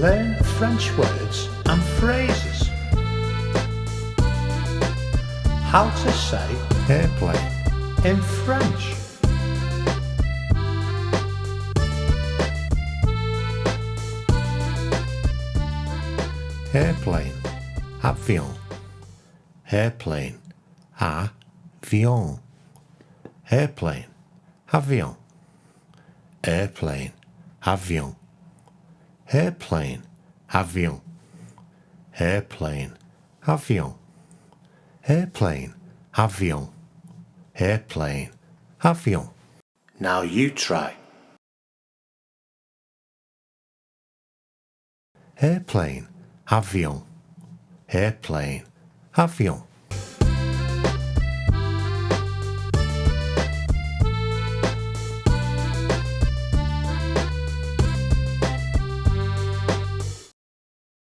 Learn French words and phrases. How to say airplane, in French. airplane, avion, airplane, avion, airplane, avion, airplane, avion, airplane, avion, airplane, avion, airplane, avion, airplane, avion. Now you try. Airplane, avion, airplane, avion.